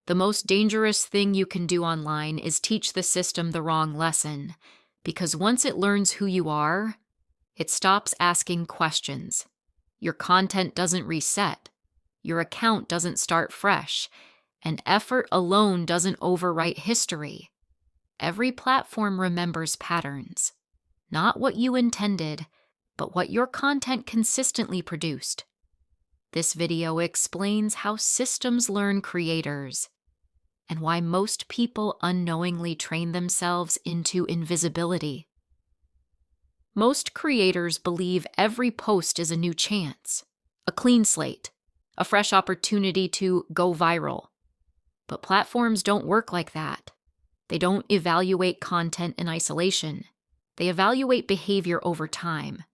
The most dangerous thing you can do online is teach the system the wrong lesson, because once it learns who you are, it stops asking questions. Your content doesn't reset, your account doesn't start fresh, and effort alone doesn't overwrite history. Every platform remembers patterns, not what you intended, but what your content consistently produced. This video explains how systems learn creators and why most people unknowingly train themselves into invisibility. Most creators believe every post is a new chance, a clean slate, a fresh opportunity to go viral. But platforms don't work like that. They don't evaluate content in isolation. They evaluate behavior over time.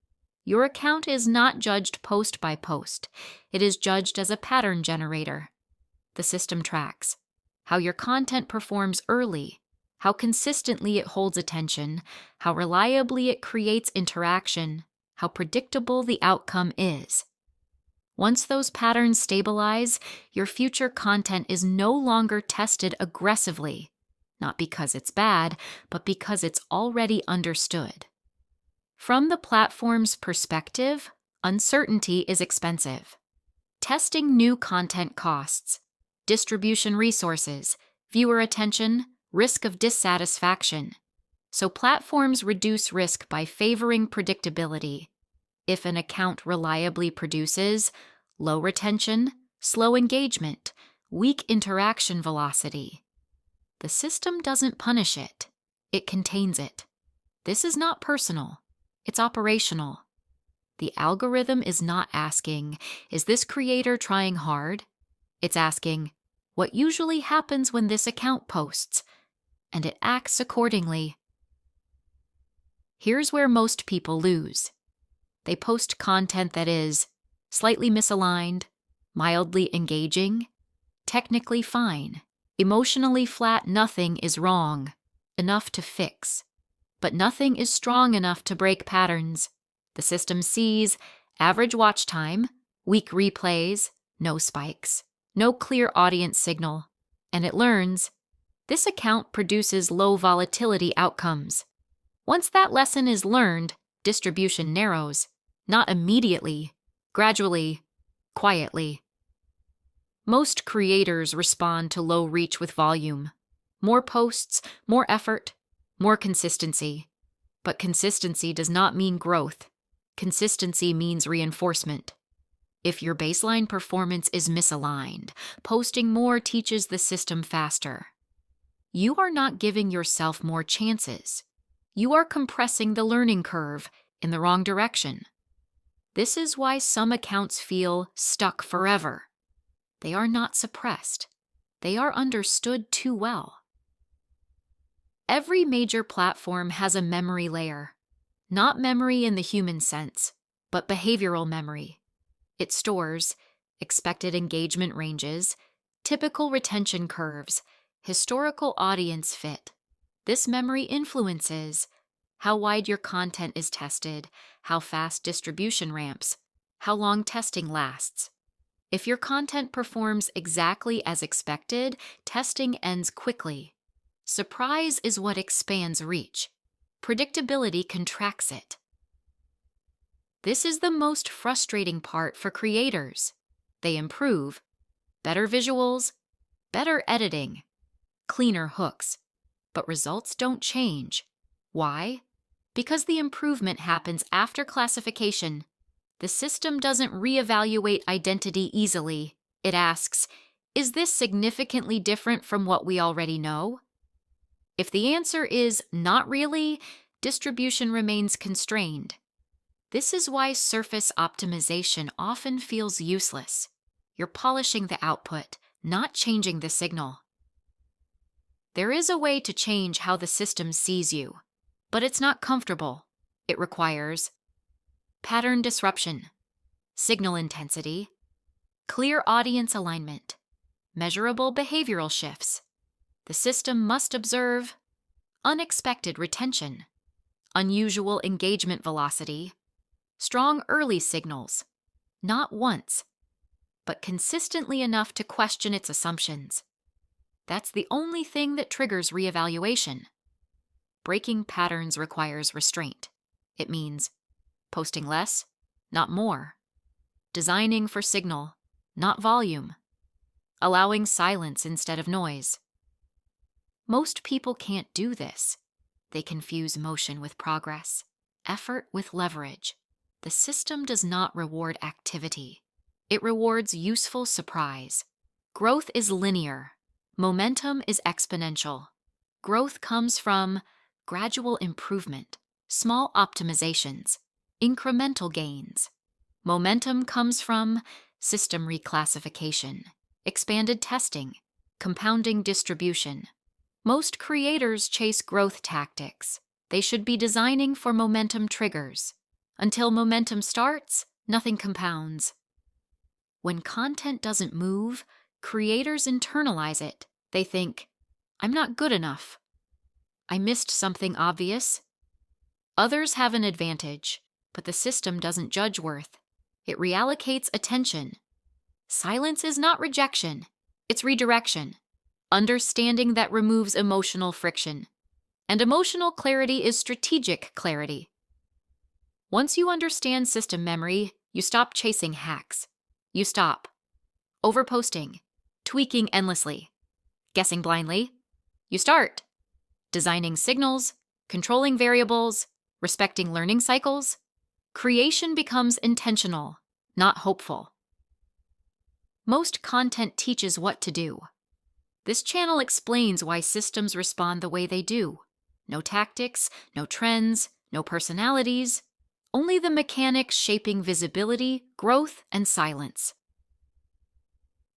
Your account is not judged post by post. It is judged as a pattern generator. The system tracks how your content performs early, how consistently it holds attention, how reliably it creates interaction, how predictable the outcome is. Once those patterns stabilize, your future content is no longer tested aggressively, not because it's bad, but because it's already understood. From the platform's perspective, uncertainty is expensive. Testing new content costs distribution resources, viewer attention, risk of dissatisfaction. So platforms reduce risk by favoring predictability. If an account reliably produces low retention, slow engagement, weak interaction velocity, the system doesn't punish it, it contains it. This is not personal, it's operational. The algorithm is not asking, is this creator trying hard? It's asking, what usually happens when this account posts? And it acts accordingly. Here's where most people lose. They post content that is slightly misaligned, mildly engaging, technically fine, emotionally flat. Nothing is wrong, enough to fix. But nothing is strong enough to break patterns. The system sees average watch time, weak replays, no spikes, no clear audience signal, and it learns this account produces low volatility outcomes. Once that lesson is learned, distribution narrows, not immediately, gradually, quietly. Most creators respond to low reach with volume. More posts, more effort, more consistency. But consistency does not mean growth. Consistency means reinforcement. If your baseline performance is misaligned, posting more teaches the system faster. You are not giving yourself more chances. You are compressing the learning curve in the wrong direction. This is why some accounts feel stuck forever. They are not suppressed. They are understood too well. Every major platform has a memory layer. Not memory in the human sense, but behavioral memory. It stores expected engagement ranges, typical retention curves, historical audience fit. This memory influences how wide your content is tested, how fast distribution ramps, how long testing lasts. If your content performs exactly as expected, testing ends quickly. Surprise is what expands reach. Predictability contracts it. This is the most frustrating part for creators. They improve, better visuals, better editing, cleaner hooks, but results don't change. Why? Because the improvement happens after classification. The system doesn't reevaluate identity easily. It asks, is this significantly different from what we already know? If the answer is not really, distribution remains constrained. This is why surface optimization often feels useless. You're polishing the output, not changing the signal. There is a way to change how the system sees you, but it's not comfortable. It requires pattern disruption, signal intensity, clear audience alignment, measurable behavioral shifts. The system must observe unexpected retention, unusual engagement velocity, strong early signals, not once, but consistently enough to question its assumptions. That's the only thing that triggers reevaluation. Breaking patterns requires restraint. It means posting less, not more. Designing for signal, not volume. Allowing silence instead of noise. Most people can't do this. They confuse motion with progress, effort with leverage. The system does not reward activity. It rewards useful surprise. Growth is linear. Momentum is exponential. Growth comes from gradual improvement, small optimizations, incremental gains. Momentum comes from system reclassification, expanded testing, compounding distribution. Most creators chase growth tactics. They should be designing for momentum triggers. Until momentum starts, nothing compounds. When content doesn't move, creators internalize it. They think, I'm not good enough. I missed something obvious. Others have an advantage, but the system doesn't judge worth. It reallocates attention. Silence is not rejection, it's redirection. Understanding that removes emotional friction. And emotional clarity is strategic clarity. Once you understand system memory, you stop chasing hacks. You stop overposting, tweaking endlessly, guessing blindly. You start designing signals, controlling variables, respecting learning cycles. Creation becomes intentional, not hopeful. Most content teaches what to do. This channel explains why systems respond the way they do. No tactics, no trends, no personalities, only the mechanics shaping visibility, growth, and silence.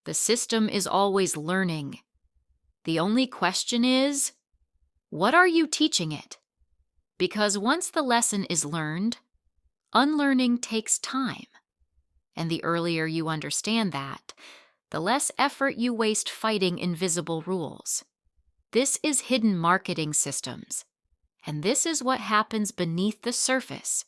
The system is always learning. The only question is, what are you teaching it? Because once the lesson is learned, unlearning takes time. And the earlier you understand that, the less effort you waste fighting invisible rules. This is hidden marketing systems. And this is what happens beneath the surface